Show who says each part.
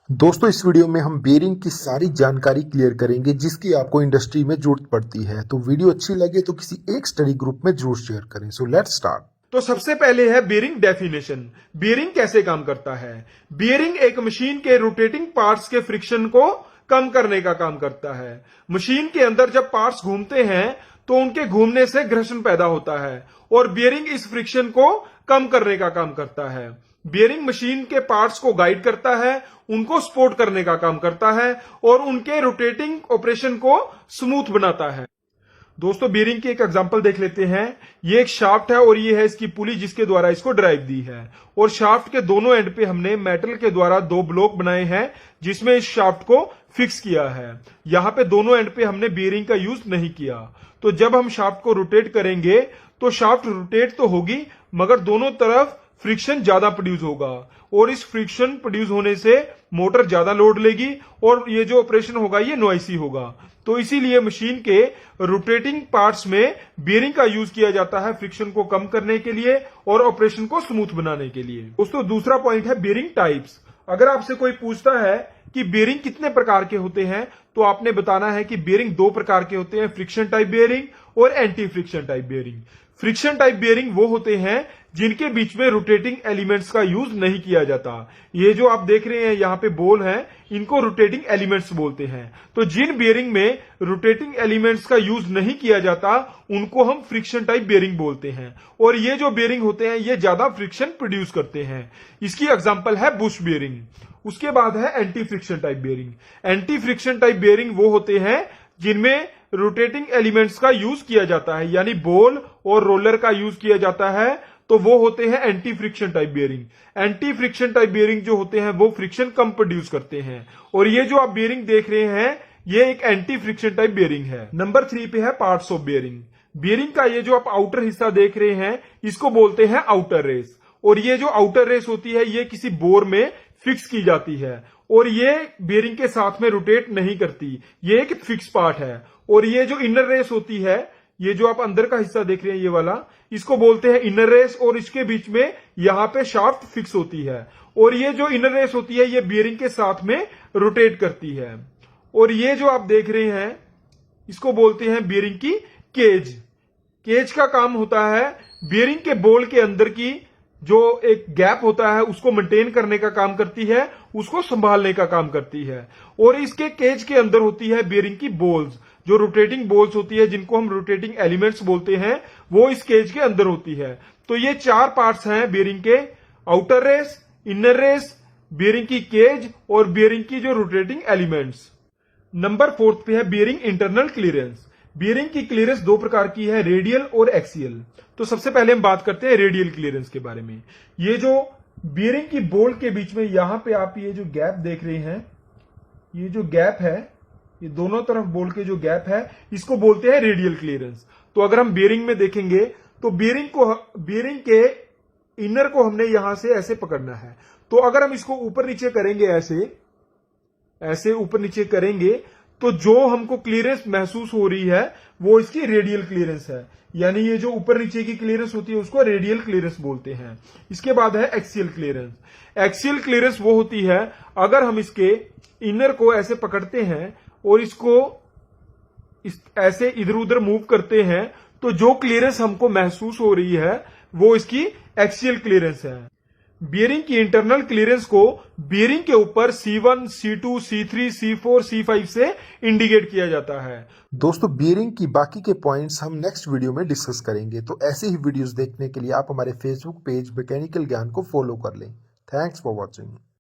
Speaker 1: दोस्तों इस वीडियो में हम बेरिंग की सारी जानकारी क्लियर करेंगे जिसकी आपको इंडस्ट्री में जरूरत पड़ती है। तो वीडियो अच्छी लगे तो किसी एक स्टडी ग्रुप में जरूर शेयर करें। So let's start.
Speaker 2: तो सबसे पहले है बेरिंग डेफिनेशन। बेरिंग कैसे काम करता है? बेरिंग एक मशीन के रोटेटिंग पार्ट्स के फ्रिक्शन को कम करने का काम करता है। मशीन के अंदर जब पार्ट्स घूमते हैं तो उनके घूमने से घर्षण पैदा होता है और बेरिंग इस फ्रिक्शन को कम करने का काम करता है। बेरिंग मशीन के पार्ट्स को गाइड करता है, उनको सपोर्ट करने का काम करता है और उनके रोटेटिंग ऑपरेशन को स्मूथ बनाता है। दोस्तों बेरिंग की एक एग्जांपल देख लेते हैं। ये एक शाफ्ट है और ये है इसकी पुली जिसके द्वारा इसको ड्राइव दी है और शाफ्ट के दोनों एंड पे हमने मेटल के द्वारा दो ब्लॉक बनाए हैं जिसमें इस शाफ्ट को फिक्स किया है। यहाँ पे दोनों एंड पे हमने बेरिंग का यूज नहीं किया। तो जब हम शाफ्ट को रोटेट करेंगे तो शाफ्ट रोटेट तो होगी मगर दोनों तरफ फ्रिक्शन ज्यादा प्रोड्यूस होगा और इस फ्रिक्शन प्रोड्यूस होने से मोटर ज्यादा लोड लेगी और ये जो ऑपरेशन होगा ये नॉइसी होगा। तो इसीलिए मशीन के रोटेटिंग पार्ट्स में बेरिंग का यूज किया जाता है फ्रिक्शन को कम करने के लिए और ऑपरेशन को स्मूथ बनाने के लिए। दोस्तों दूसरा पॉइंट है बेरिंग टाइप्स। अगर आपसे कोई पूछता है कि बेरिंग कितने प्रकार के होते हैं तो आपने बताना है कि बेरिंग दो प्रकार के होते हैं, फ्रिक्शन टाइप बेरिंग और anti friction type bearing. Friction type bearing वो होते हैं जिनके बीच में रोटेटिंग एलिमेंट्स का यूज नहीं किया जाता। ये जो आप देख रहे हैं यहाँ पे बॉल है, इनको रोटेटिंग एलिमेंट्स बोलते हैं। तो जिन बेरिंग में रोटेटिंग एलिमेंट्स का यूज नहीं किया जाता उनको हम फ्रिक्शन टाइप बेरिंग बोलते हैं और ये जो बेरिंग होते हैं ये ज्यादा फ्रिक्शन प्रोड्यूस करते हैं। इसकी एग्जांपल है बुश बेरिंग। उसके बाद है anti friction type bearing. Anti friction type bearing वो होते हैं जिनमें रोटेटिंग एलिमेंट्स का यूज किया जाता है, यानी बॉल और रोलर का यूज किया जाता है, तो वो होते हैं anti friction type bearing. Anti friction type bearing जो होते हैं वो फ्रिक्शन कम प्रोड्यूस करते हैं और ये जो आप बेरिंग देख रहे हैं ये एक एंटी फ्रिक्शन टाइप बेरिंग है। नंबर 3 पे है पार्ट्स ऑफ बेरिंग। बेरिंग का ये जो आप आउटर हिस्सा देख रहे हैं इसको बोलते हैं आउटर रेस और ये जो आउटर रेस होती है ये किसी बोर में फिक्स की जाती है और ये बेरिंग के साथ में रोटेट नहीं करती, ये एक फिक्स पार्ट है। और ये जो इनर रेस होती है, ये जो आप अंदर का हिस्सा देख रहे हैं ये वाला, इसको बोलते हैं इनर रेस और इसके बीच में यहाँ पे शाफ्ट फिक्स होती है और ये जो इनर रेस होती है ये बेरिंग के साथ में रोटेट करती है। और ये जो आप देख रहे हैं इसको बोलते हैं बेरिंग की केज। केज का काम होता है बेरिंग के बॉल के अंदर की जो एक गैप होता है उसको मेंटेन करने का काम करती है, उसको संभालने का काम करती है। और इसके केज के अंदर होती है बेरिंग की बॉल्स, जो रोटेटिंग बॉल्स होती है जिनको हम रोटेटिंग एलिमेंट्स बोलते हैं, वो इस केज के अंदर होती है। तो ये चार पार्ट्स हैं बेरिंग के, outer race, inner race, bearing की केज और बेरिंग की जो रोटेटिंग एलिमेंट्स। नंबर 4 पे है बेरिंग इंटरनल क्लियरेंस। बेरिंग की क्लियरेंस दो प्रकार की है, रेडियल और एक्सियल। तो सबसे पहले हम बात करते हैं रेडियल क्लियरेंस के बारे में। ये जो बेरिंग की बॉल के बीच में यहां पे आप ये जो गैप देख रहे हैं, ये जो गैप है, ये दोनों तरफ बॉल के जो गैप है इसको बोलते हैं रेडियल क्लियरेंस। तो अगर हम बेरिंग में देखेंगे तो बेरिंग के इनर को हमने यहां से ऐसे पकड़ना है। तो अगर हम इसको ऊपर नीचे करेंगे, ऐसे ऊपर नीचे करेंगे तो जो हमको क्लियरेंस महसूस हो रही है वो इसकी रेडियल क्लियरेंस है, यानी ये जो ऊपर नीचे की क्लियरेंस होती है उसको रेडियल क्लियरेंस बोलते हैं। इसके बाद है एक्सियल क्लियरेंस। एक्सियल क्लियरेंस वो होती है अगर हम इसके इनर को ऐसे पकड़ते हैं और इसको ऐसे इधर उधर मूव करते हैं तो जो क्लियरेंस हमको महसूस हो रही है वो इसकी एक्सियल क्लियरेंस है। बेरिंग की इंटरनल क्लियरेंस को बेरिंग के ऊपर C1, C2, C3, C4, C5 से इंडिकेट किया जाता है।
Speaker 1: दोस्तों बेरिंग की बाकी के पॉइंट्स हम नेक्स्ट वीडियो में डिस्कस करेंगे। तो ऐसे ही वीडियोस देखने के लिए आप हमारे फेसबुक पेज मैकेनिकल ज्ञान को फॉलो कर लें। Thanks for watching.